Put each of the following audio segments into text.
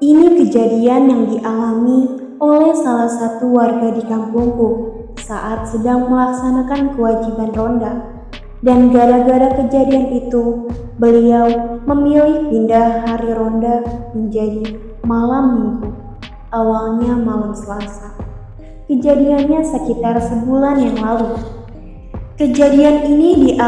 Ini kejadian yang dialami oleh salah satu warga di kampungku saat sedang melaksanakan kewajiban ronda. Dan gara-gara kejadian itu, beliau memilih pindah hari ronda menjadi malam minggu, awalnya malam Selasa. Kejadiannya sekitar sebulan yang lalu. Kejadian ini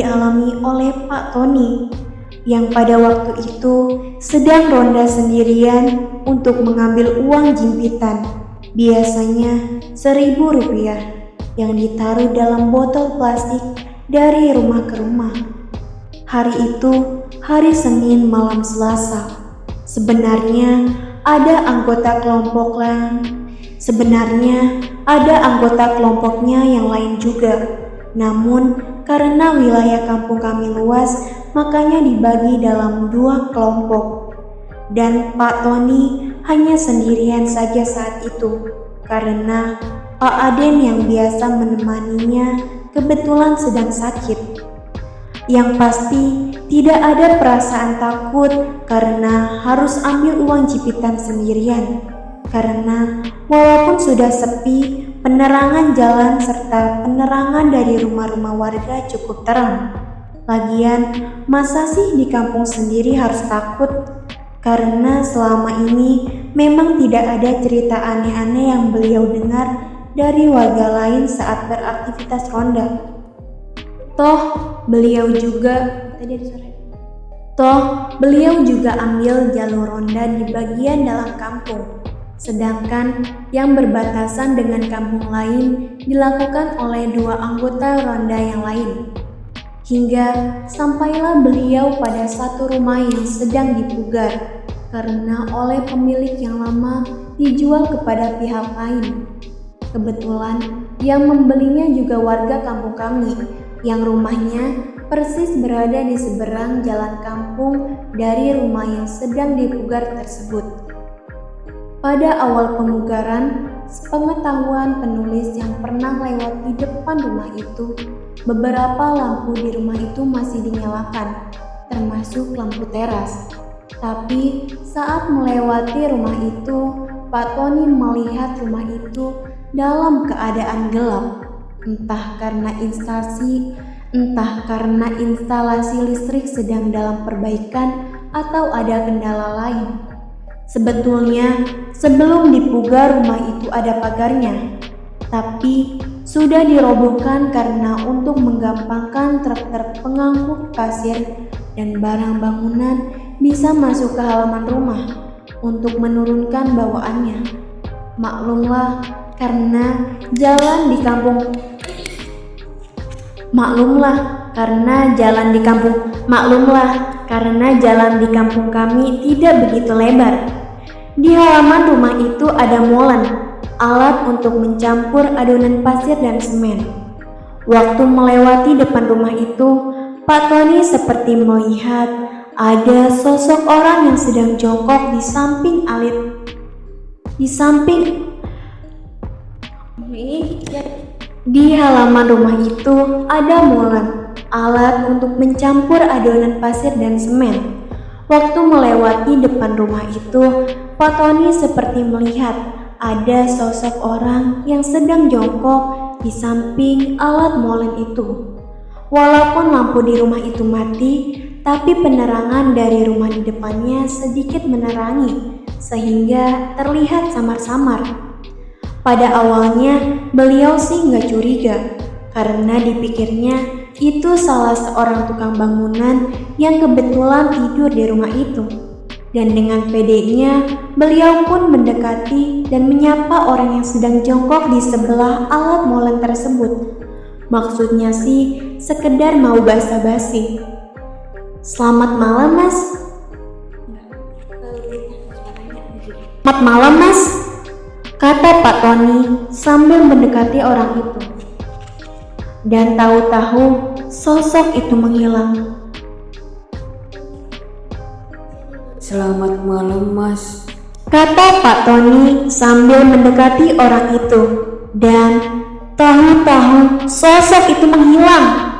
dialami oleh Pak Tony yang pada waktu itu sedang ronda sendirian untuk mengambil uang jimpitan, biasanya Rp1.000 yang ditaruh dalam botol plastik dari rumah ke rumah. Hari itu hari Senin malam Selasa. Sebenarnya ada anggota kelompoknya yang lain juga. Namun karena wilayah kampung kami luas, makanya dibagi dalam 2 kelompok. Dan Pak Tony hanya sendirian saja saat itu, karena Pak Aden yang biasa menemaninya kebetulan sedang sakit. Yang pasti tidak ada perasaan takut karena harus ambil uang jimpitan sendirian. Karena walaupun sudah sepi, penerangan jalan serta penerangan dari rumah-rumah warga cukup terang. Lagian, masa sih di kampung sendiri harus takut? Karena selama ini memang tidak ada cerita aneh-aneh yang beliau dengar dari warga lain saat beraktivitas ronda. Toh, beliau juga ambil jalur ronda di bagian dalam kampung. Sedangkan yang berbatasan dengan kampung lain dilakukan oleh 2 anggota ronda yang lain. Hingga sampailah beliau pada satu rumah yang sedang dipugar karena oleh pemilik yang lama dijual kepada pihak lain. Kebetulan yang membelinya juga warga kampung kami yang rumahnya persis berada di seberang jalan kampung dari rumah yang sedang dipugar tersebut. Pada awal pemugaran, sepengetahuan penulis yang pernah lewat di depan rumah itu, beberapa lampu di rumah itu masih dinyalakan, termasuk lampu teras. Tapi saat melewati rumah itu, Pak Tony melihat rumah itu dalam keadaan gelap, entah karena instalasi listrik sedang dalam perbaikan atau ada kendala lain. Sebetulnya sebelum dipugar rumah itu ada pagarnya, tapi sudah dirobohkan karena untuk menggampangkan truk-truk pengangkut pasir dan barang bangunan bisa masuk ke halaman rumah untuk menurunkan bawaannya. Maklumlah karena jalan di kampung kami tidak begitu lebar. Di halaman rumah itu ada molen, alat untuk mencampur adonan pasir dan semen. Waktu melewati depan rumah itu, Pak Tony seperti melihat ada sosok orang yang sedang jongkok di halaman rumah itu ada molen, alat untuk mencampur adonan pasir dan semen. Waktu melewati depan rumah itu, Pak Tony seperti melihat ada sosok orang yang sedang jongkok di samping alat molen itu. Walaupun lampu di rumah itu mati, tapi penerangan dari rumah di depannya sedikit menerangi, sehingga terlihat samar-samar. Pada awalnya, beliau sih nggak curiga, karena dipikirnya itu salah seorang tukang bangunan yang kebetulan tidur di rumah itu. Dan dengan pedenya, beliau pun mendekati dan menyapa orang yang sedang jongkok di sebelah alat molen tersebut. Maksudnya sih sekedar mau basa-basi. Selamat malam mas. Kata Pak Tony sambil mendekati orang itu. Dan tahu-tahu sosok itu menghilang. Selamat malam mas, kata Pak Tony sambil mendekati orang itu. Dan tahu-tahu sosok itu menghilang.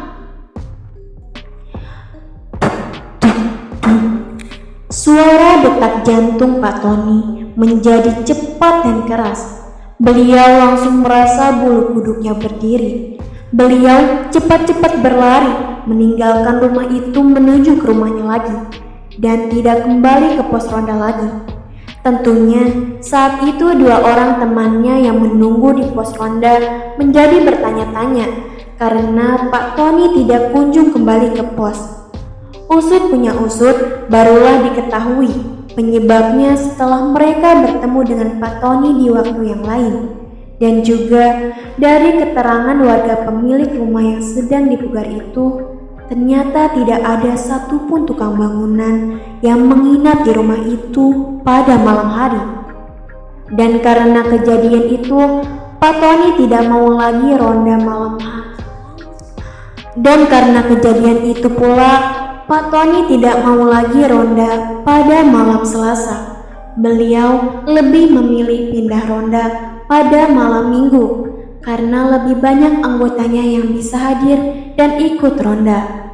Suara detak jantung Pak Tony menjadi cepat dan keras. Beliau langsung merasa bulu kuduknya berdiri. Beliau cepat-cepat berlari meninggalkan rumah itu menuju ke rumahnya lagi dan tidak kembali ke pos ronda lagi. Tentunya saat itu dua orang temannya yang menunggu di pos ronda menjadi bertanya-tanya karena Pak Tony tidak kunjung kembali ke pos. Usut punya usut, barulah diketahui penyebabnya setelah mereka bertemu dengan Pak Tony di waktu yang lain. Dan juga dari keterangan warga pemilik rumah yang sedang dipugar itu, ternyata tidak ada satupun tukang bangunan yang menginap di rumah itu pada malam hari. Dan karena kejadian itu, Pak Tony tidak mau lagi ronda malam hari. Dan karena kejadian itu pula, Pak Tony tidak mau lagi ronda pada malam Selasa. Beliau lebih memilih pindah ronda pada malam Minggu karena lebih banyak anggotanya yang bisa hadir dan ikut ronda.